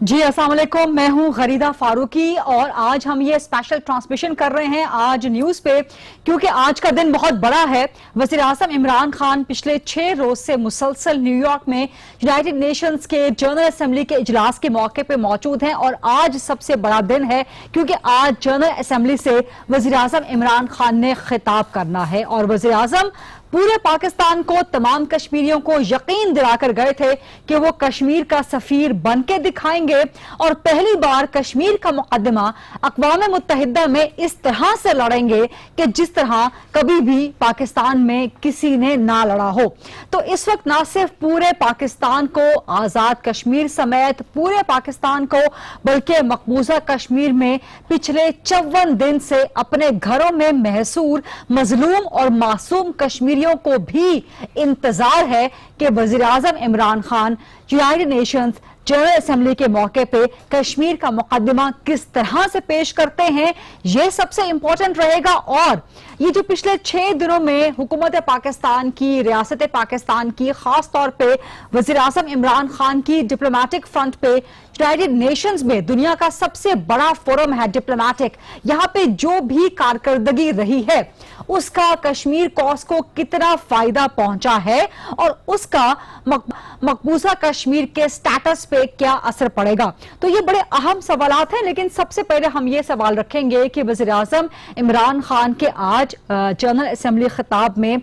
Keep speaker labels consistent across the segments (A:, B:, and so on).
A: جی السلام علیکم، میں ہوں غریدہ فاروقی اور آج ہم یہ اسپیشل ٹرانسمیشن کر رہے ہیں آج نیوز پہ، کیونکہ آج کا دن بہت بڑا ہے۔ وزیر اعظم عمران خان پچھلے 6 روز سے مسلسل نیو یارک میں یونائیٹڈ نیشنز کے جنرل اسمبلی کے اجلاس کے موقع پہ موجود ہیں، اور آج سب سے بڑا دن ہے کیونکہ آج جنرل اسمبلی سے وزیر اعظم عمران خان نے خطاب کرنا ہے، اور وزیر اعظم پورے پاکستان کو، تمام کشمیریوں کو یقین دلا کر گئے تھے کہ وہ کشمیر کا سفیر بن کے دکھائیں گے، اور پہلی بار کشمیر کا مقدمہ اقوام متحدہ میں اس طرح سے لڑیں گے کہ جس طرح کبھی بھی پاکستان میں کسی نے نہ لڑا ہو۔ تو اس وقت نہ صرف پورے پاکستان کو، آزاد کشمیر سمیت پورے پاکستان کو، بلکہ مقبوضہ کشمیر میں پچھلے 54 دن سے اپنے گھروں میں محصور مظلوم اور معصوم کشمیریوں کو بھی انتظار ہے کہ وزیر اعظم Imran Khan United Nations General Assembly کے موقع پہ کشمیر کا مقدمہ کس طرح سے پیش کرتے ہیں، یہ سب سے امپورٹنٹ رہے گا۔ اور یہ جو پچھلے 6 دنوں میں حکومت پاکستان کی، ریاست پاکستان کی، خاص طور پہ وزیر اعظم عمران خان کی ڈپلومیٹک فرنٹ پہ یونائیٹڈ نیشنز میں دنیا کا سب سے بڑا فورم ہے ڈپلومیٹک، یہاں پہ جو بھی کارکردگی رہی ہے اس کا کشمیر کوس کو کتنا فائدہ پہنچا ہے، اور اس کا مقبوضہ کشمیر کے سٹیٹس پہ کیا اثر پڑے گا۔ تو یہ بڑے اہم سوالات ہیں، لیکن سب سے پہلے ہم یہ سوال رکھیں گے کہ وزیر اعظم عمران خان کے آج جنرل اسمبلی خطاب میں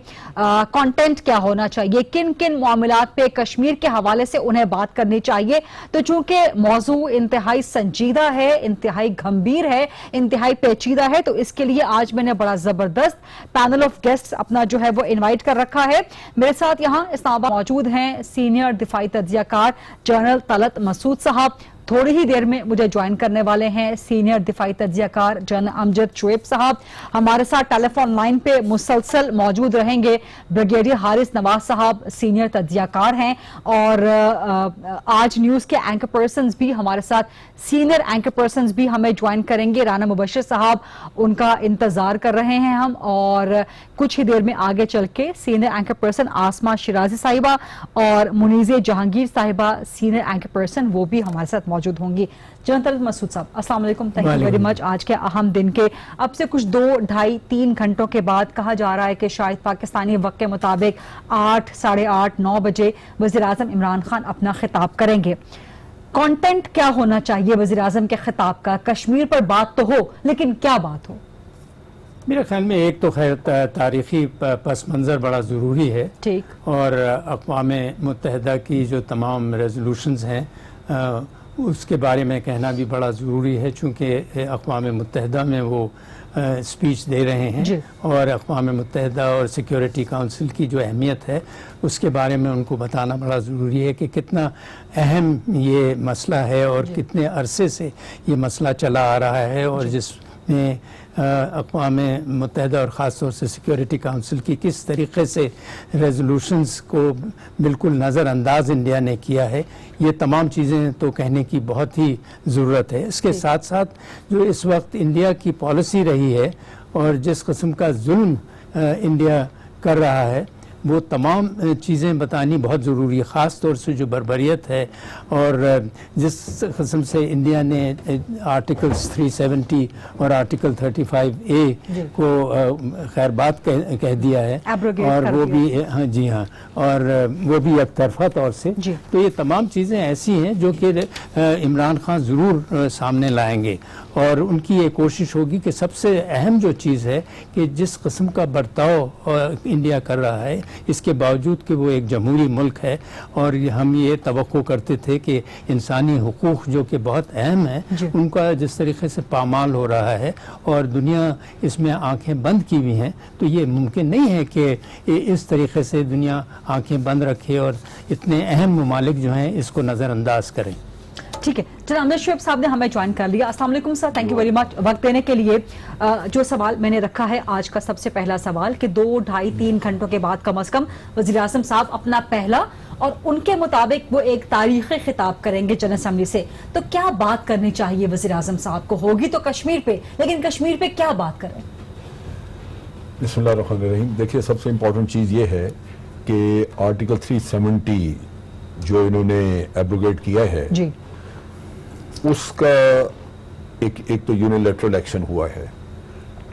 A: کانٹینٹ کیا ہونا چاہیے، کن کن معاملات پہ کشمیر کے حوالے سے انہیں بات کرنی چاہیے۔ تو چونکہ موضوع انتہائی سنجیدہ ہے، انتہائی گھمبیر ہے، انتہائی پیچیدہ ہے، تو اس کے لیے آج میں نے بڑا زبردست پینل آف گیسٹ اپنا جو ہے وہ انوائٹ کر رکھا ہے۔ میرے ساتھ یہاں اسلام آباد موجود ہیں سینئر دفاعی تجزیہ کار جنرل طلعت مسعود صاحب، تھوڑی ہی دیر میں مجھے جوائن کرنے والے ہیں سینئر دفاعی تجزیہ کار جنرل امجد شعیب صاحب، ہمارے ساتھ ٹیلی فون لائن پہ مسلسل موجود رہیں گے بریگیڈیئر حارث نواز صاحب، سینئر تجزیہ کار ہیں، اور آج نیوز کے اینکر پرسنز بھی ہمارے ساتھ، سینئر اینکر پرسنز بھی ہمیں جوائن کریں گے۔ رانا مبشر صاحب، ان کا انتظار کر رہے ہیں ہم، اور کچھ ہی دیر میں آگے چل کے سینئر اینکر پرسن آسما شیرازی صاحبہ اور منیزہ جہانگیر صاحبہ سینئر اینکر پرسن، وہ بھی ہمارے ساتھ موجود ہوں گی۔ جنرل طلعت مسعود صاحب، السلام علیکم، تھینک یو ویری مچ۔ آج کے اہم دن کے اب سے کچھ 2، 2.5، 3 گھنٹوں کے بعد کہا جا رہا ہے کہ شاید پاکستانی وقت کے مطابق 8، 8:30، 9 بجے وزیر اعظم عمران خان اپنا خطاب کریں گے۔ کانٹینٹ کیا ہونا چاہیے وزیر اعظم کے خطاب کا؟ کشمیر پر بات تو ہو، لیکن کیا بات ہو؟
B: میرے خیال میں ایک تو خیر تاریخی پس منظر بڑا ضروری ہے،
A: ٹھیک،
B: اور اقوام متحدہ کی جو تمام ریزولوشنز ہیں اس کے بارے میں کہنا بھی بڑا ضروری ہے، چونکہ اقوام متحدہ میں وہ اسپیچ دے رہے ہیں، اور اقوام متحدہ اور سیکیورٹی کونسل کی جو اہمیت ہے اس کے بارے میں ان کو بتانا بڑا ضروری ہے کہ کتنا اہم یہ مسئلہ ہے، اور کتنے عرصے سے یہ مسئلہ چلا آ رہا ہے، اور جس میں اقوام متحدہ اور خاص طور سے سیکیورٹی کونسل کی کس طریقے سے ریزولوشنز کو بالکل نظر انداز انڈیا نے کیا ہے، یہ تمام چیزیں تو کہنے کی بہت ہی ضرورت ہے۔ اس کے ساتھ ساتھ جو اس وقت انڈیا کی پالیسی رہی ہے اور جس قسم کا ظلم انڈیا کر رہا ہے، وہ تمام چیزیں بتانی بہت ضروری ہے، خاص طور سے جو بربریت ہے، اور جس قسم سے انڈیا نے آرٹیکلز 370 اور آرٹیکل 35A کو خیر بات کہہ دیا ہے، اور وہ بھی جی ہاں، اور وہ بھی یک طرفہ طور سے، تو یہ تمام چیزیں ایسی ہیں جو کہ عمران خان ضرور سامنے لائیں گے، اور ان کی یہ کوشش ہوگی کہ سب سے اہم جو چیز ہے کہ جس قسم کا برتاؤ انڈیا کر رہا ہے، اس کے باوجود کہ وہ ایک جمہوری ملک ہے، اور ہم یہ توقع کرتے تھے کہ انسانی حقوق جو کہ بہت اہم ہیں ان کا جس طریقے سے پامال ہو رہا ہے، اور دنیا اس میں آنکھیں بند کی ہوئی ہیں، تو یہ ممکن نہیں ہے کہ اس طریقے سے دنیا آنکھیں بند رکھے اور اتنے اہم ممالک جو ہیں اس کو نظر انداز کریں۔
A: ٹھیک ہے، جناب امجد شعیب صاحب نے ہمیں جوائن کر لیا۔ السلام علیکم سر، تھینک یو ویری مچ وقت دینے کے لیے۔ جو سوال میں نے رکھا ہے آج کا سب سے پہلا سوال کہ 2، 2.5، 3 گھنٹوں کے بعد کم از کم وزیر اعظم صاحب اپنا پہلا، اور ان کے مطابق وہ ایک تاریخی خطاب کریں گے جنرل اسمبلی سے، تو کیا بات کرنی چاہیے وزیر اعظم صاحب کو؟ ہوگی تو کشمیر پہ، لیکن کشمیر پہ کیا بات کریں؟
C: بسم اللہ الرحمن الرحیم۔ دیکھیے، سب سے امپورٹنٹ چیز یہ ہے کہ آرٹیکل 370 جو انہوں نے ایبروگیٹ کیا ہے، اس کا ایک تو یونیلیٹرل ایکشن ہوا ہے،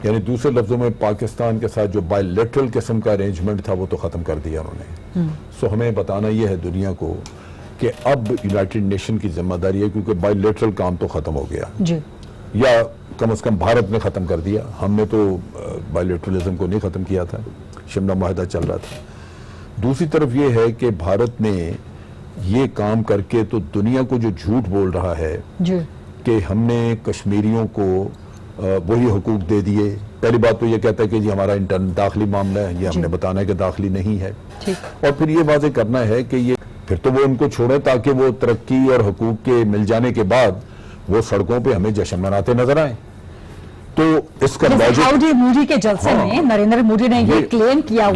C: یعنی دوسرے لفظوں میں پاکستان کے ساتھ جو بائی لیٹرل قسم کا ارینجمنٹ تھا وہ تو ختم کر دیا انہوں نے. سو ہمیں بتانا یہ ہے دنیا کو کہ اب یونائٹڈ نیشن کی ذمہ داری ہے، کیونکہ بائی لیٹرل کام تو ختم ہو گیا، یا کم از کم بھارت نے ختم کر دیا. ہم نے تو بائی لیٹرلزم کو نہیں ختم کیا تھا، شملہ معاہدہ چل رہا تھا. دوسری طرف یہ ہے کہ بھارت نے یہ کام کر کے تو دنیا کو جو جھوٹ بول رہا ہے کہ ہم نے کشمیریوں کو وہی حقوق دے دیے. پہلی بات تو یہ کہتا ہے کہ جی ہمارا داخلی معاملہ ہے، یہ ہم نے بتانا ہے کہ داخلی نہیں ہے، اور پھر یہ واضح کرنا ہے کہ یہ پھر تو وہ ان کو چھوڑیں تاکہ وہ ترقی اور حقوق کے مل جانے کے بعد وہ سڑکوں پہ ہمیں جشن مناتے نظر آئیں. تو اس کا لاجک
A: مودی کے جلسے میں نریندر مودی نے یہ کلیم کیا.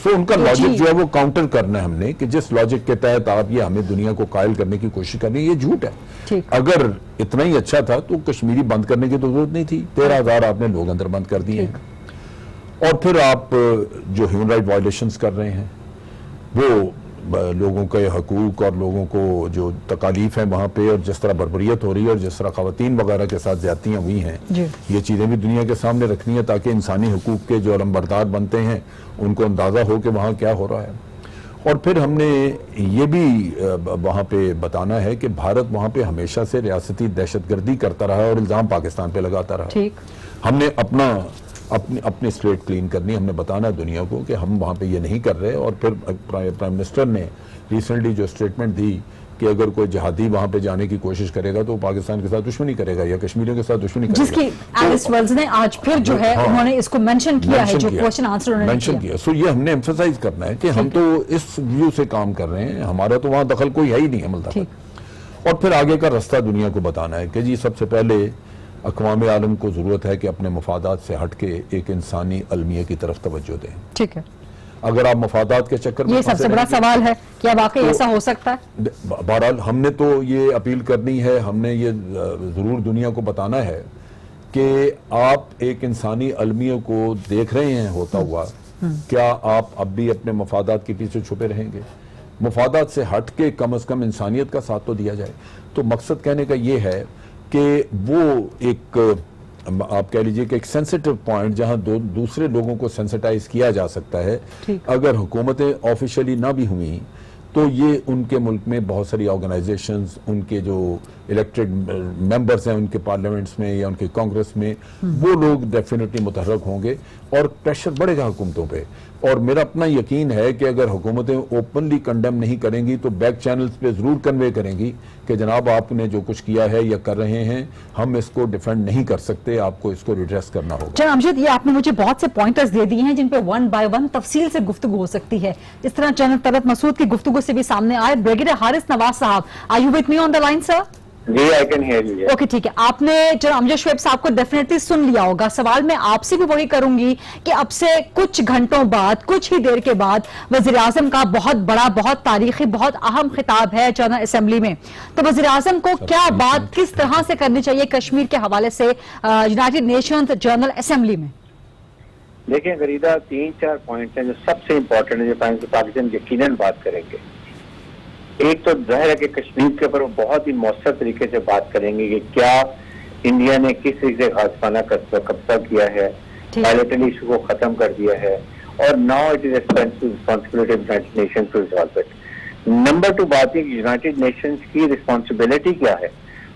C: سو ان کا لاجک جو ہے وہ کاؤنٹر کرنا ہے ہم نے کہ جس لاجک کے تحت آپ یہ ہمیں دنیا کو قائل کرنے کی کوشش کرنی، یہ جھوٹ ہے. اگر اتنا ہی اچھا تھا تو کشمیری بند کرنے کی تو ضرورت نہیں تھی. 13,000 آپ نے لوگ اندر بند کر دیے ہیں، اور پھر آپ جو ہیومن رائٹ وائلیشنز کر رہے ہیں وہ لوگوں کے حقوق اور لوگوں کو جو تکالیف ہیں وہاں پہ، اور جس طرح بربریت ہو رہی ہے اور جس طرح خواتین وغیرہ کے ساتھ زیادتیاں ہوئی ہیں، یہ چیزیں بھی دنیا کے سامنے رکھنی ہے تاکہ انسانی حقوق کے جو علمبردار بنتے ہیں ان کو اندازہ ہو کہ وہاں کیا ہو رہا ہے. اور پھر ہم نے یہ بھی وہاں پہ بتانا ہے کہ بھارت وہاں پہ ہمیشہ سے ریاستی دہشت گردی کرتا رہا اور الزام پاکستان پہ لگاتا رہا. ہم نے اپنی سلیٹ کلین کرنی. ہم نے بتانا ہے دنیا کو کہ ہم وہاں پہ یہ نہیں کر رہے. اور پھر پرائم منسٹر نے ریسنٹلی جو سٹیٹمنٹ دی کہ اگر کوئی جہادی وہاں پہ جانے کی کوشش کرے گا تو پاکستان کے ساتھ دشمنی کرے گا یا کشمیریوں کے ساتھ دشمنی کرے گا،
A: جس کی ایلس ویلز نے آج پھر جو ہے انہوں نے اس کو منشن کیا ہے، جو کوشچن آنسر انہوں نے کیا.
C: سو یہ ہم نے ایمفسائز کرنا ہے کہ ہم تو اس ویو سے کام کر رہے ہیں، ہمارا تو وہاں دخل کوئی ہے ہی نہیں عمل دخل. اور پھر آگے کا رستہ دنیا کو بتانا ہے کہ جی سب سے پہلے اقوام عالم کو ضرورت ہے کہ اپنے مفادات سے ہٹ کے ایک انسانی المیہ کی طرف توجہ دیں.
A: ٹھیک ہے،
C: اگر آپ مفادات کے چکر میں
A: یہ سب سے بڑا سوال ہے، کیا واقعی ایسا ہو سکتا ہے؟
C: بہرحال ہم نے تو یہ اپیل کرنی ہے، ہم نے یہ ضرور دنیا کو بتانا ہے کہ آپ ایک انسانی المیہ کو دیکھ رہے ہیں ہوتا ہوا، کیا آپ اب بھی اپنے مفادات کے پیچھے چھپے رہیں گے؟ مفادات سے ہٹ کے کم از کم انسانیت کا ساتھ تو دیا جائے. تو مقصد کہنے کا یہ ہے کہ وہ ایک آپ کہہ لیجئے کہ ایک سینسٹیو پوائنٹ جہاں دوسرے لوگوں کو سینسٹائز کیا جا سکتا ہے. اگر حکومتیں آفیشلی نہ بھی ہوئیں تو یہ ان کے ملک میں بہت ساری آرگنائزیشنز، ان کے جو الیکٹڈ ممبرز ہیں ان کے پارلیمنٹس میں یا ان کے کانگریس میں، وہ لوگ ڈیفینیٹلی متحرک ہوں گے اور پریشر بڑھے گا حکومتوں پہ. اور میرا اپنا یقین ہے کہ اگر حکومتیں اوپنلی کنڈیم نہیں کریں گی تو بیک چینلز پہ ضرور کنوے کریں گی کہ جناب آپ نے جو کچھ کیا ہے یا کر رہے ہیں ہم اس کو ڈیفینڈ نہیں کر سکتے، آپ کو اس کو ریڈریس کرنا ہوگا.
A: جناب امجد، یہ آپ نے مجھے بہت سے پوائنٹرز دے دیے ہیں جن پہ 1 by 1 تفصیل سے گفتگو ہو سکتی ہے. اس طرح جنرل طلعت مسعود کی گفتگو سے بھی سامنے آئے. بریگیڈیئر حارث نواز صاحب، are you with me on the line sir?
D: جی I can hear you.
A: Okay ٹھیک ہے. آپ نے جناب امجد شعیب صاحب کو ڈیفینیٹلی سن لیا ہوگا. سوال میں آپ سے بھی وہی کروں گی کہ اب سے کچھ گھنٹوں بعد، کچھ ہی دیر کے بعد وزیر اعظم کا بہت بڑا، بہت تاریخی، بہت اہم خطاب ہے جنرل اسمبلی میں. تو وزیر اعظم کو کیا بات کس طرح سے کرنی چاہیے کشمیر کے حوالے سے یونائٹڈ نیشنز جنرل اسمبلی میں؟
D: دیکھیں غریدہ، 3-4 پوائنٹس ہیں جو سب سے امپورٹنٹ ہے جو پاکستان یقیناً بات کریں گے. ایک تو ظاہر ہے کہ کشمیر کے اوپر وہ بہت ہی مؤثر طریقے سے بات کریں گے کہ کیا انڈیا نے کس طریقے سے غاصبانہ قبضہ کیا ہے، بائلیٹرل ایشو کو ختم کر دیا ہے، اور now it is responsibility of United Nations to resolve it. Number 2 بات ہے کہ یونائٹڈ نیشنز کی رسپانسبلٹی کیا ہے.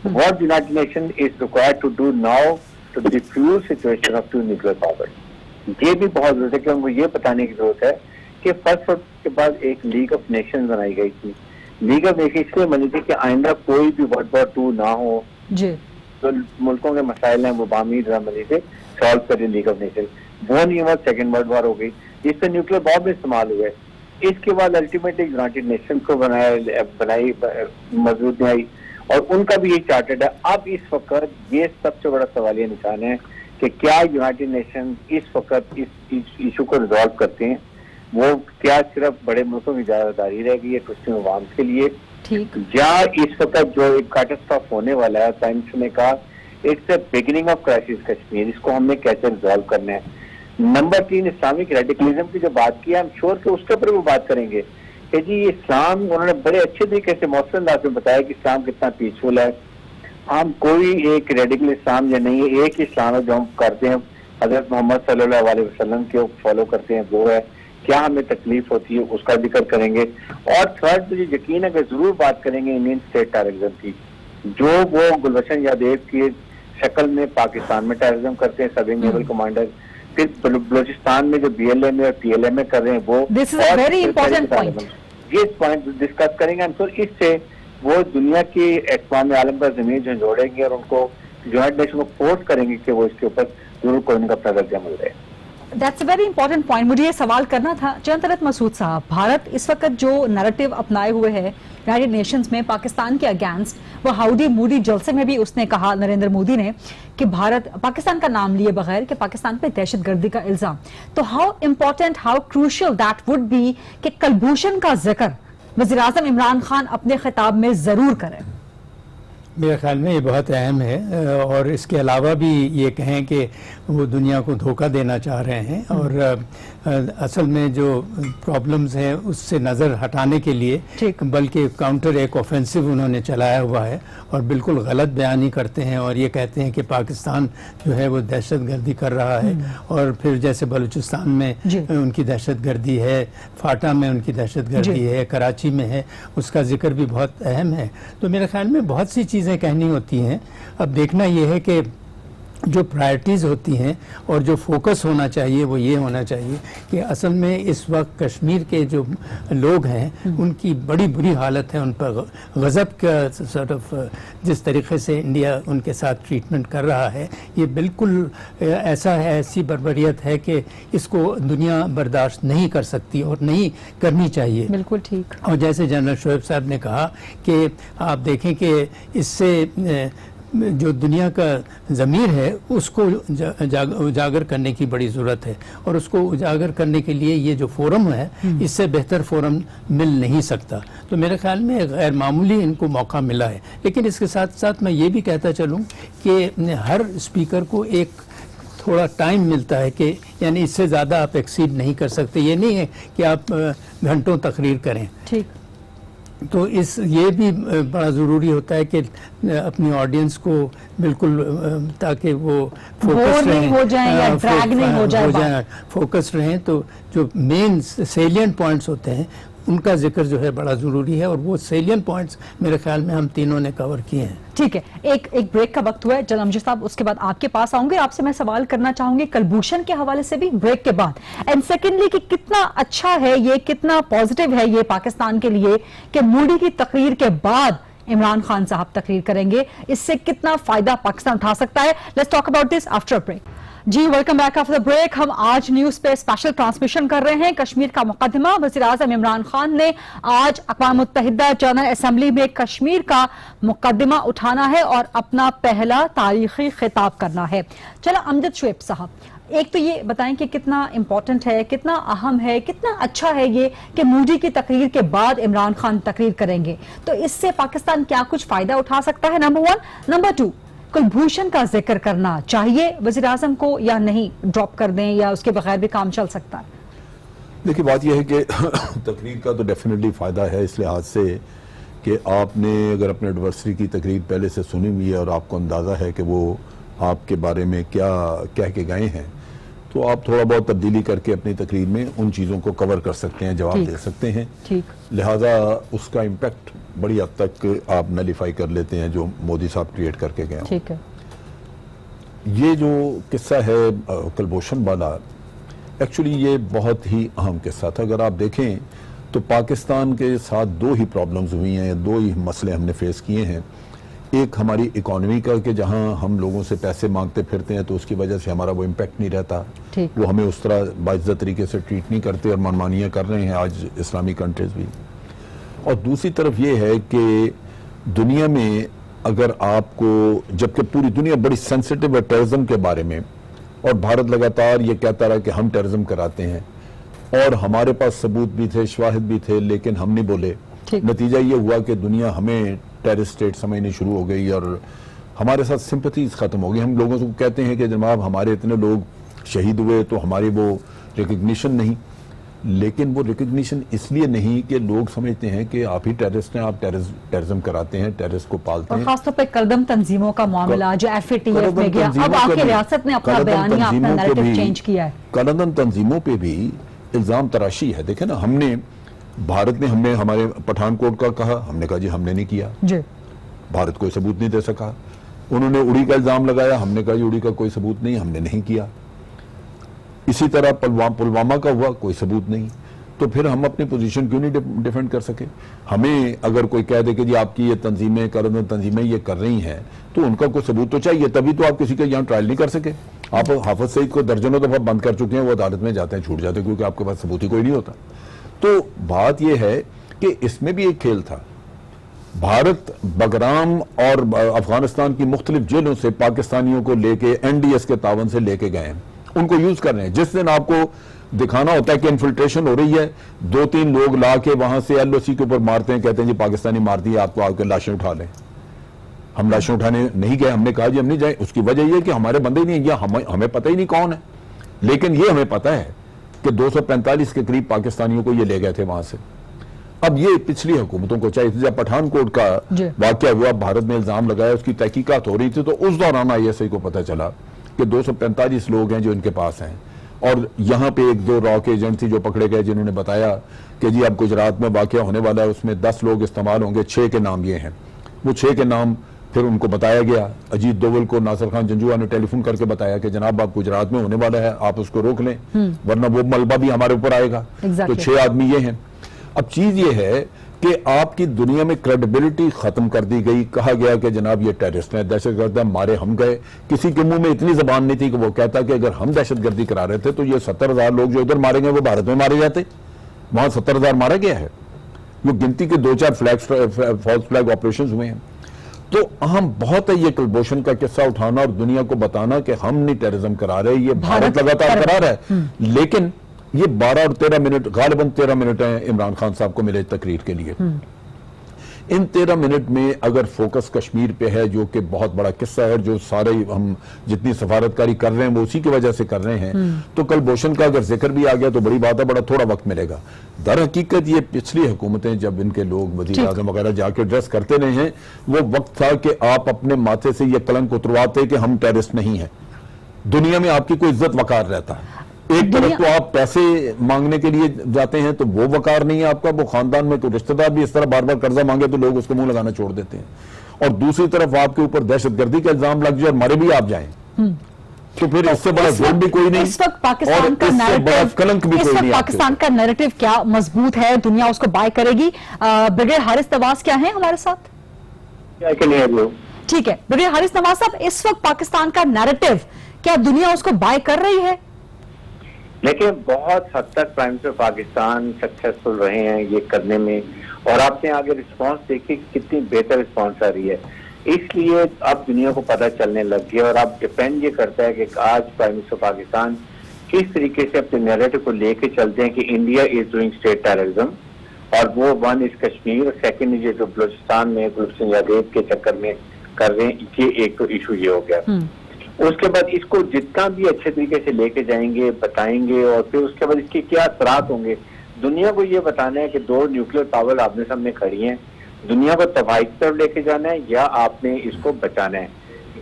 D: What United Nation is required to do now to defuse situation of 2 nuclear power. یہ بھی بہت ضرورت ہے کہ ان کو یہ بتانے کی ضرورت ہے کہ فرسٹ کے بعد ایک لیگ آف نیشنز بنائی گئی تھی. لیگ آف نیشن اس لیے بنی تھی کہ آئندہ کوئی بھی World War II نہ ہو. جو ملکوں کے مسائل ہیں وہ باہمی رضامندی سے سالو کرے لیگ آف نیشن. وہ نہیں ہوا، سیکنڈ ورلڈ وار ہو گئی جس سے نیوکلیر بام استعمال ہوئے. اس کے بعد الٹیمیٹلی یونائٹڈ نیشن کو بنائی مضبوط نہیں آئی اور ان کا بھی یہ چارٹرڈ ہے. اب اس وقت یہ سب سے بڑا سوالیہ نشان ہے کہ کیا یونائٹڈ نیشن اس وقت اس ایشو کو ریزالو کرتے ہیں. وہ کیا صرف بڑے ملکوں کی ذمہ داری رہے گی یہ مسلم عوام کے لیے، یا اس وقت جو ایک کیٹاسٹراف ہونے والا ہے، سائنس نے کہا it's a beginning of crisis Kashmir, اس کو ہم نے کیسے ریزالو کرنا ہے. نمبر 3 اسلامک ریڈیکلزم کی جو بات کی ہے، ہم شور کہ اس کے اوپر وہ بات کریں گے کہ جی اسلام، انہوں نے بڑے اچھے طریقے سے مؤثر انداز میں بتایا کہ اسلام کتنا پیسفل ہے. ہم کوئی ایک ریڈیکل اسلام یا نہیں ہے، ایک اسلام ہے جو ہم کرتے ہیں حضرت محمد صلی اللہ علیہ وسلم کے فالو کرتے ہیں، وہ ہے کیا ہمیں تکلیف ہوتی ہے اس کا ذکر کریں گے. اور تھرڈ مجھے یقین ہے کہ ضرور بات کریں گے انڈین اسٹیٹ ٹیررزم کی، جو وہ گلبشن یادیو کی شکل میں پاکستان میں ٹیررزم کرتے ہیں سب نیول کمانڈر، پھر بلوچستان میں جو بی ایل ایم اور پی ایل ایم کر رہے ہیں وہ.
A: This is a very important point.
D: یہ پوائنٹ ڈسکس کریں گے ہم. تو اس سے وہ دنیا کی اقوام عالم کا زمین جھنجھوڑیں گے اور ان کو جوائنٹ نیشن کو فورس کریں گے کہ وہ اس کے اوپر ضرور کوئی ان کا اپنا رد عمل دے.
A: That's a very important point. مجھے یہ سوال کرنا تھا چند طرف مسعود صاحب، بھارت اس وقت جو نیریٹو اپنائے ہوئے ہے یونائیٹڈ نیشنز میں پاکستان کے اگینسٹ، وہ ہاؤڈی مودی جلسے میں بھی اس نے کہا، نریندر مودی نے، کہ بھارت پاکستان کا نام لیے بغیر کہ پاکستان پہ دہشت گردی کا الزام. تو how important, how crucial that would be کہ کلبھوشن کا ذکر وزیر اعظم عمران خان اپنے خطاب میں ضرور کریں.
B: میرے خیال میں یہ بہت اہم ہے، اور اس کے علاوہ بھی یہ کہیں کہ وہ دنیا کو دھوکہ دینا چاہ رہے ہیں، اور اصل میں جو پرابلمز ہیں اس سے نظر ہٹانے کے لیے بلکہ کاؤنٹر ایک آفینسو انہوں نے چلایا ہوا ہے، اور بالکل غلط بیانی کرتے ہیں، اور یہ کہتے ہیں کہ پاکستان جو ہے وہ دہشت گردی کر رہا ہے، اور پھر جیسے بلوچستان میں ان کی دہشت گردی ہے، فاٹا میں ان کی دہشت گردی ہے، کراچی میں ہے، اس کا ذکر بھی بہت اہم ہے. تو میرے خیال میں بہت سی چیزیں کہنی ہوتی ہیں. اب دیکھنا یہ ہے کہ جو پرائرٹیز ہوتی ہیں اور جو فوکس ہونا چاہیے وہ یہ ہونا چاہیے کہ اصل میں اس وقت کشمیر کے جو لوگ ہیں ان کی بڑی بری حالت ہے، ان پر غضب کا سارٹ آف جس طریقے سے انڈیا ان کے ساتھ ٹریٹمنٹ کر رہا ہے یہ بالکل ایسا ہے، ایسی بربریت ہے کہ اس کو دنیا برداشت نہیں کر سکتی اور نہیں کرنی چاہیے.
A: بالکل ٹھیک.
B: اور جیسے جنرل شعیب صاحب نے کہا کہ آپ دیکھیں کہ اس سے جو دنیا کا ضمیر ہے اس کو اجاگر کرنے کی بڑی ضرورت ہے، اور اس کو اجاگر کرنے کے لیے یہ جو فورم ہے اس سے بہتر فورم مل نہیں سکتا. تو میرے خیال میں غیر معمولی ان کو موقع ملا ہے. لیکن اس کے ساتھ ساتھ میں یہ بھی کہتا چلوں کہ ہر اسپیکر کو ایک تھوڑا ٹائم ملتا ہے کہ یعنی اس سے زیادہ آپ ایکسیڈ نہیں کر سکتے. یہ نہیں ہے کہ آپ گھنٹوں تقریر کریں.
A: ٹھیک.
B: تو یہ بھی بڑا ضروری ہوتا ہے کہ اپنی آڈینس کو بالکل تاکہ وہ فوکس رہیں،
A: ہو جائیں یا ڈریگ نہیں ہو جائے،
B: فوکس رہیں. تو جو مین سیلینٹ پوائنٹس ہوتے ہیں ان کا ذکر جو ہے بڑا ضروری ہے، اور وہ سیلینٹ پوائنٹس میرے خیال میں ہم تینوں نے کور کیے ہیں.
A: ٹھیک ہے. ایک بریک کا وقت ہوا ہے جناب امجد صاحب، اس کے بعد آپ کے پاس آؤں گے. آپ سے میں سوال کرنا چاہوں گی کلبھوشن کے حوالے سے بھی بریک کے بعد. اینڈ سیکنڈلی کہ کتنا اچھا ہے یہ، کتنا پازیٹیو ہے یہ پاکستان کے لیے کہ مودی کی تقریر کے بعد عمران خان صاحب تقریر کریں گے، اس سے کتنا فائدہ پاکستان اٹھا سکتا ہے. Let's talk about this after break. جی ویلکم بیک آفٹر بریک. ہم آج نیوز پہ اسپیشل ٹرانسمیشن کر رہے ہیں. کشمیر کا مقدمہ، وزیر اعظم عمران خان نے آج اقوام متحدہ جنرل اسمبلی میں کشمیر کا مقدمہ اٹھانا ہے اور اپنا پہلا تاریخی خطاب کرنا ہے. چلو امجد شعیب صاحب، ایک تو یہ بتائیں کہ کتنا امپورٹنٹ ہے، کتنا اہم ہے، کتنا اچھا ہے یہ کہ مودی کی تقریر کے بعد عمران خان تقریر کریں گے، تو اس سے پاکستان کیا کچھ فائدہ اٹھا سکتا ہے؟ نمبر 1. نمبر 2، کلبھوشن کا ذکر کرنا چاہیے وزیر اعظم کو یا نہیں، ڈراپ کر دیں یا اس کے بغیر بھی کام چل سکتا ہے؟
C: دیکھیے بات یہ ہے کہ تقریر کا تو ڈیفینیٹلی فائدہ ہے اس لحاظ سے کہ آپ نے اگر اپنے ایڈورسری کی تقریر پہلے سے سنی ہوئی ہے اور آپ کو اندازہ ہے کہ وہ آپ کے بارے میں کیا کہہ کے گئے ہیں، تو آپ تھوڑا بہت تبدیلی کر کے اپنی تقریر میں ان چیزوں کو کور کر سکتے ہیں، جواب دے سکتے ہیں. لہٰذا اس کا امپیکٹ بڑی حد تک آپ نلیفائی کر لیتے ہیں جو مودی صاحب کریٹ کر کے گئے ہیں.
A: ٹھیک ہے.
C: یہ جو قصہ ہے کلبھوشن والا، ایکچولی یہ بہت ہی اہم قصہ تھا. اگر آپ دیکھیں تو پاکستان کے ساتھ دو ہی پرابلمز ہوئی ہیں، دو ہی مسئلے ہم نے فیس کیے ہیں. ایک ہماری اکانومی کا کہ جہاں ہم لوگوں سے پیسے مانگتے پھرتے ہیں تو اس کی وجہ سے ہمارا وہ امپیکٹ نہیں رہتا، وہ ہمیں اس طرح باعزت طریقے سے ٹریٹ نہیں کرتے اور منمانیاں کر رہے ہیں آج اسلامی کنٹریز بھی. اور دوسری طرف یہ ہے کہ دنیا میں اگر آپ کو، جبکہ پوری دنیا بڑی سینسٹیو ہے ٹیررزم کے بارے میں، اور بھارت لگاتار یہ کہتا رہا کہ ہم ٹیررزم کراتے ہیں، اور ہمارے پاس ثبوت بھی تھے، شواہد بھی تھے، لیکن ہم نہیں بولے. نتیجہ یہ ہوا کہ دنیا ہمیں ٹیررسٹ اسٹیٹ سمجھنی شروع ہو گئی اور ہمارے ساتھ سمپتھیز ختم ہو گئی. ہم لوگوں کو کہتے ہیں کہ جناب ہمارے اتنے لوگ شہید ہوئے تو ہماری وہ ریکگنیشن نہیں. لیکن وہ ریکگنیشن اس لیے نہیں کہ لوگ سمجھتے ہیں کہ آپ ہی ٹیررسٹ ہیں, آپ ٹیررزم کراتے ہیں, ٹیررسٹ کو پالتے
A: اور
C: ہیں.
A: خاص طور پہ کلدم تنظیموں کا معاملہ جو FATF میں گیا, اب آ کے ریاست نے اپنا بیانیہ, اپنا نیریٹو چینج کیا ہے.
C: کلدم تنظیموں پہ بھی الزام تراشی ہے. دیکھیں نا, بھارت نے ہمارے پٹھان کوٹ کا کہا, ہم نے کہا جی ہم نے نہیں کیا,
A: جی
C: بھارت کوئی ثبوت نہیں دے سکا. انہوں نے اڑی کا الزام لگایا, ہم نے کہا جی اڑی کا کوئی ثبوت نہیں, ہم نے نہیں کیا. اسی طرح پلوامہ کا ہوا, کوئی ثبوت نہیں. تو پھر ہم اپنی پوزیشن کیوں نہیں ڈیفینڈ کر سکے؟ ہمیں اگر کوئی کہہ دے کہ جی آپ کی یہ تنظیمیں, کلدم تنظیمیں یہ کر رہی ہیں, تو ان کا کوئی ثبوت تو چاہیے, تبھی تو آپ کسی کا یہاں ٹرائل نہیں کر سکے. آپ حافظ سعید کو درجنوں دفعہ بند کر چکے ہیں, وہ عدالت میں جاتے ہیں, چھوٹ جاتے ہیں, کیونکہ آپ کے پاس ثبوت ہی کوئی نہیں ہوتا. تو بات یہ ہے کہ اس میں بھی ایک کھیل تھا. بھارت بگرام اور افغانستان کی مختلف جیلوں سے پاکستانیوں کو لے کے NDS کے تعاون سے لے کے گئے ہیں, ان کو یوز کر رہے ہیں. جس دن آپ کو دکھانا ہوتا ہے کہ انفلٹریشن ہو رہی ہے, 2-3 لوگ لا کے وہاں سے LOC کے اوپر مارتے ہیں, کہتے ہیں جی پاکستانی مار دی, آپ کو آ کے لاشیں اٹھا لیں. ہم لاشیں اٹھانے نہیں گئے, ہم نے کہا جی ہم نہیں جائیں. اس کی وجہ یہ کہ ہمارے بندے ہی نہیں, یا ہمیں پتہ ہی نہیں کون ہے. لیکن یہ ہمیں پتہ ہے کہ 245 کے قریب پاکستانیوں کو یہ لے گئے تھے وہاں سے. اب یہ پچھلی حکومتوں کو چاہیے. جب پٹھان کوٹ کا واقعہ ہوا, بھارت نے الزام لگایا, اس کی تحقیقات ہو رہی تھی, تو اس دوران ISI کو پتہ چلا کہ 245 لوگ ہیں جو ان کے پاس ہیں. اور یہاں پہ 1-2 را کے ایجنٹ تھی جو پکڑے گئے, جنہوں نے بتایا کہ جی اب گجرات میں واقعہ ہونے والا ہے, اس میں 10 لوگ استعمال ہوں گے, 6 کے نام یہ ہیں. وہ 6 کے نام پھر ان کو بتایا گیا. اجیت دوول کو ناصر خان جنجوعہ نے ٹیلی فون کر کے بتایا کہ جناب آپ گجرات میں ہونے والا ہے, آپ اس کو روک لیں, ورنہ وہ ملبہ بھی ہمارے اوپر آئے گا. تو 6 آدمی یہ ہیں. اب چیز یہ ہے کہ آپ کی دنیا میں کریڈیبلٹی ختم کر دی گئی. کہا گیا کہ جناب یہ ٹیررسٹ ہیں, دہشت گرد ہیں, مارے ہم گئے. کسی کے منہ میں اتنی زبان نہیں تھی کہ وہ کہتا کہ اگر ہم دہشت گردی کرا رہے تھے تو یہ 70,000 لوگ جو ادھر مارے گئے وہ بھارت میں مارے جاتے. وہاں 70,000 مارا گیا ہے. وہ گنتی کے 2-4 فالس فلیگ آپریشنز ہوئے ہیں. تو اہم بہت ہے یہ کلبھوشن کا قصہ اٹھانا اور دنیا کو بتانا کہ ہم نہیں ٹیررزم کرا رہے, یہ بھارت لگاتار کرا رہا ہے. لیکن یہ 12 اور 13 منٹ, غالباً 13 منٹ ہیں عمران خان صاحب کو ملے تقریر کے لیے. ان 13 منٹ میں اگر فوکس کشمیر پہ ہے, جو کہ بہت بڑا قصہ ہے, جو سارے ہم جتنی سفارتکاری کر رہے ہیں وہ اسی کی وجہ سے کر رہے ہیں, تو کلبھوشن کا اگر ذکر بھی آ گیا تو بڑی بات ہے, بڑا تھوڑا وقت ملے گا. در حقیقت یہ پچھلی حکومتیں جب ان کے لوگ وزیر اعظم وغیرہ جا کے ڈریس کرتے رہے ہیں, وہ وقت تھا کہ آپ اپنے ماتھے سے یہ کلنک اترواتے کہ ہم ٹیررسٹ نہیں ہیں. دنیا میں آپ کی کوئی عزت وقار رہتا ہے. ایک طرف تو آپ پیسے مانگنے کے لیے جاتے ہیں تو وہ وقار نہیں ہے آپ کا, وہ خاندان میں کوئی رشتہ دار بھی اس طرح بار بار قرضہ مانگے تو لوگ اس کو منہ لگانا چھوڑ دیتے ہیں. اور دوسری طرف آپ کے اوپر دہشت گردی کا الزام لگ جائے اور مرے بھی آپ جائیں, تو پھر اس سے بڑا ظلم بھی کوئی نہیں.
A: اس وقت پاکستان کا پاکستان کا نیریٹو کیا مضبوط ہے, دنیا اس کو بائی کرے گی. بریگیڈیئر حارث نواز کیا ہیں ہمارے ساتھ؟ ٹھیک ہے بریگیڈیئر حارث نواز صاحب, اس وقت پاکستان کا نیریٹو کیا دنیا اس کو بائی کر رہی ہے؟
D: لیکن بہت حد تک پرائم منسٹر پاکستان سکسیسفل رہے ہیں یہ کرنے میں, اور آپ نے آگے رسپانس دیکھی کتنی بہتر رسپانس آ رہی ہے. اس لیے اب دنیا کو پتہ چلنے لگ گیا, اور اب ڈیپینڈ یہ کرتا ہے کہ آج پرائم منسٹر پاکستان کس طریقے سے اپنے نیریٹو کو لے کے چلتے ہیں کہ India is doing state terrorism, اور وہ 1 از کشمیر, اور 2nd یہ جو بلوچستان میں گلب سنگھ یادیو کے چکر میں کر رہے ہیں, یہ ایک تو ایشو یہ ہو گیا. اس کے بعد اس کو جتنا بھی اچھے طریقے سے لے کے جائیں گے, بتائیں گے, اور پھر اس کے بعد اس کے کیا اثرات ہوں گے. دنیا کو یہ بتانا ہے کہ 2 نیوکلیر پاور آپنے سامنے کھڑی ہیں, دنیا کو تباہی کی طرف لے کے جانا ہے یا آپ نے اس کو بچانا ہے.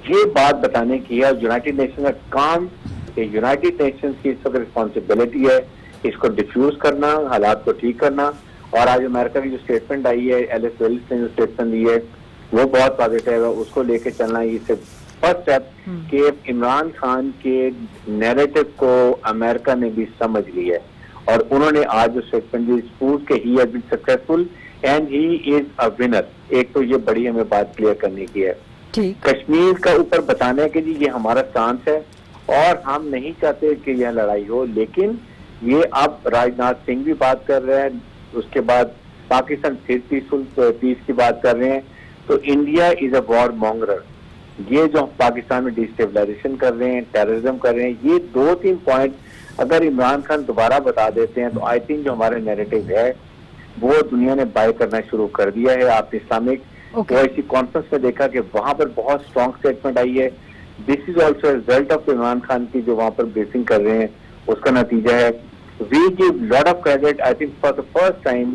D: یہ بات بتانے کی ہے یونائٹڈ نیشن کا کام, کہ یونائٹڈ نیشنز کی اس وقت رسپانسبلٹی ہے اس کو ڈیفیوز کرنا, حالات کو ٹھیک کرنا. اور آج امریکہ کی جو اسٹیٹمنٹ آئی ہے, ایلس ویلس نے جو اسٹیٹمنٹ دی ہے وہ بہت پازیٹو ہے, اس کو لے کے چلنا. یہ صرف فرسٹ اسٹیپ کہ عمران خان کے نیریٹو کو امریکہ نے بھی سمجھ لی ہے, اور انہوں نے آج جو اسٹیٹمنٹ دی پروف کہ he has been successful and he is a winner. ایک تو یہ بڑی ہمیں بات کلیئر کرنے کی ہے. کشمیر کا اوپر بتانا ہے کہ جی یہ ہمارا سٹانس ہے اور ہم نہیں چاہتے کہ یہ لڑائی ہو. لیکن یہ اب راج ناتھ سنگھ بھی بات کر رہے ہیں, اس کے بعد پاکستان پھر پیس کی بات کر رہے ہیں. تو انڈیا از اے وار مونگرر. یہ جو پاکستان میں ڈیسٹیبلائزیشن کر رہے ہیں, ٹیررزم کر رہے ہیں, یہ 2-3 پوائنٹ اگر عمران خان دوبارہ بتا دیتے ہیں تو آئی تھنک جو ہمارا نیریٹو ہے وہ دنیا نے بائی کرنا شروع کر دیا ہے. آپ نے اسلامک ایسی کانفرنس میں دیکھا کہ وہاں پر بہت اسٹرانگ اسٹیٹمنٹ آئی ہے. This is also result of Imran Khan کی جو وہاں پر بریفنگ کر رہے ہیں, اس کا نتیجہ ہے. we give lot of credit. I think for the first time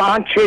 E: 5-6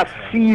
E: 80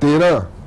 F: 13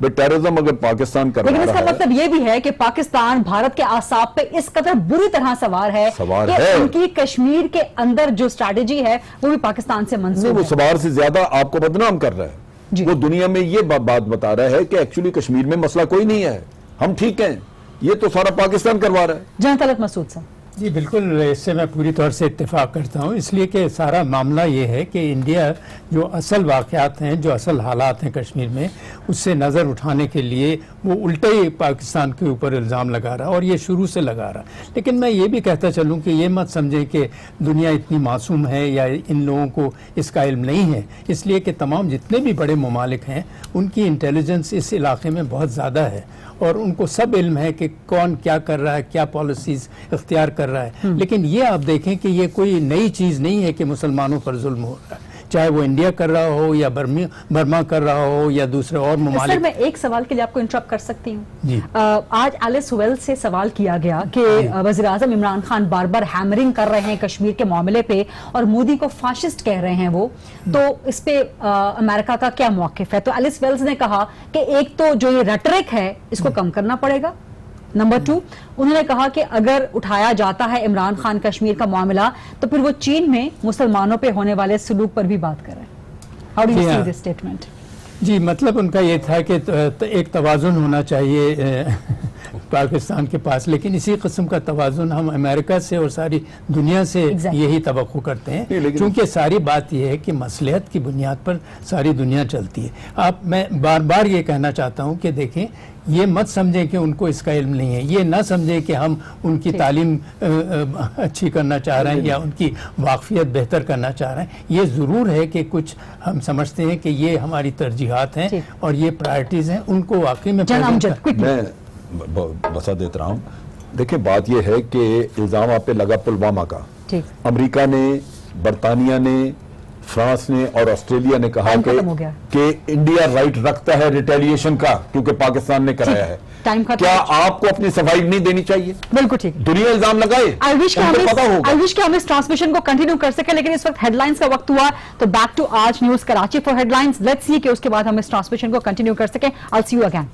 C: but terrorism اگر پاکستان کروا
A: لیکن اس کا
C: رہا ہے
A: مطلب یہ بھی ہے کہ پاکستان بھارت کے اعصاب پہ اس قدر بری طرح سوار ہے کہ ان کی کشمیر کے اندر جو اسٹریٹجی ہے وہ بھی پاکستان سے منسوب
C: وہ
A: ہے.
C: سوار سے زیادہ آپ کو بدنام کر رہا ہے. وہ دنیا میں یہ بات بتا رہا ہے کہ ایکچولی کشمیر میں مسئلہ کوئی نہیں ہے, ہم ٹھیک ہیں, یہ تو سارا پاکستان کروا رہا ہے.
A: جناب طلعت مسعود صاحب.
B: جی بالکل, اس سے میں پوری طور سے اتفاق کرتا ہوں, اس لیے کہ سارا معاملہ یہ ہے کہ انڈیا جو اصل واقعات ہیں, جو اصل حالات ہیں کشمیر میں, اس سے نظر اٹھانے کے لیے وہ الٹے ہی پاکستان کے اوپر الزام لگا رہا, اور یہ شروع سے لگا رہا. لیکن میں یہ بھی کہتا چلوں کہ یہ مت سمجھیں کہ دنیا اتنی معصوم ہے یا ان لوگوں کو اس کا علم نہیں ہے, اس لیے کہ تمام جتنے بھی بڑے ممالک ہیں ان کی انٹیلیجنس اس علاقے میں بہت زیادہ ہے, اور ان کو سب علم ہے کہ کون کیا کر رہا ہے, کیا پالیسیز اختیار کر رہا ہے. لیکن یہ آپ دیکھیں کہ یہ کوئی نئی چیز نہیں ہے کہ مسلمانوں پر ظلم ہو رہا ہے, چاہے وہ انڈیا کر رہا ہو یا برما کر رہا ہو یا دوسرے اور ممالک.
A: سر میں ایک سوال کے لیے آپ کو انٹرپٹ کر سکتی ہوں.
B: جی.
A: آج ایلس ویلز سے سوال کیا گیا کہ وزیر اعظم عمران خان بار بار ہیمرنگ کر رہے ہیں کشمیر کے معاملے پہ اور مودی کو فاشسٹ کہہ رہے ہیں وہ, تو اس پہ امریکہ کا کیا موقف ہے؟ تو ایلس ویلز نے کہا کہ ایک تو جو یہ ریٹرک ہے اس کو کم کرنا پڑے گا, نمبر 2 انہوں نے کہا کہ اگر اٹھایا جاتا ہے عمران خان کشمیر کا معاملہ تو پھر وہ چین میں مسلمانوں پہ ہونے والے سلوک پر بھی بات کر رہے ہیں. How do you see this statement?
B: جی مطلب ان کا یہ تھا کہ ایک توازن ہونا چاہیے پاکستان کے پاس, لیکن اسی قسم کا توازن ہم امریکہ سے اور ساری دنیا سے یہی توقع کرتے ہیں, کیونکہ ساری بات یہ ہے کہ مصلحت کی بنیاد پر ساری دنیا چلتی ہے. میں بار بار یہ کہنا چاہتا ہوں کہ دیکھیں, یہ مت سمجھیں کہ ان کو اس کا علم نہیں ہے, یہ نہ سمجھیں کہ ہم ان کی تعلیم اچھی کرنا چاہ رہے ہیں یا ان کی واقفیت بہتر کرنا چاہ رہے ہیں. یہ ضرور ہے کہ کچھ ہم سمجھتے ہیں کہ یہ ہماری ترجیحات ہیں اور یہ پرائرٹیز ہیں, ان کو واقعی میں
C: میں بسا دیتا رہا ہوں. دیکھیں بات یہ ہے کہ الزام آپ پہ لگا پلوامہ کا, امریکہ نے, برطانیہ نے, فرانس نے اور آسٹریلیا نے کہا کہ انڈیا رائٹ رکھتا ہے ریٹیلیشن کا کیونکہ پاکستان نے کرایا ہے. کیا آپ کو اپنی صفائی نہیں دینی چاہیے؟
A: بالکل ٹھیک,
C: دنیا الزام لگائے,
A: آئی وش کہ ہم اس ٹرانسمیشن کو کنٹینیو کر سکیں, لیکن اس وقت ہیڈ لائنز کا وقت ہوا, تو back to Aaj news Karachi for headlines. Let's see کہ اس کے بعد ہم اس ٹرانسمیشن کو کنٹینیو کر سکیں. I'll see you again.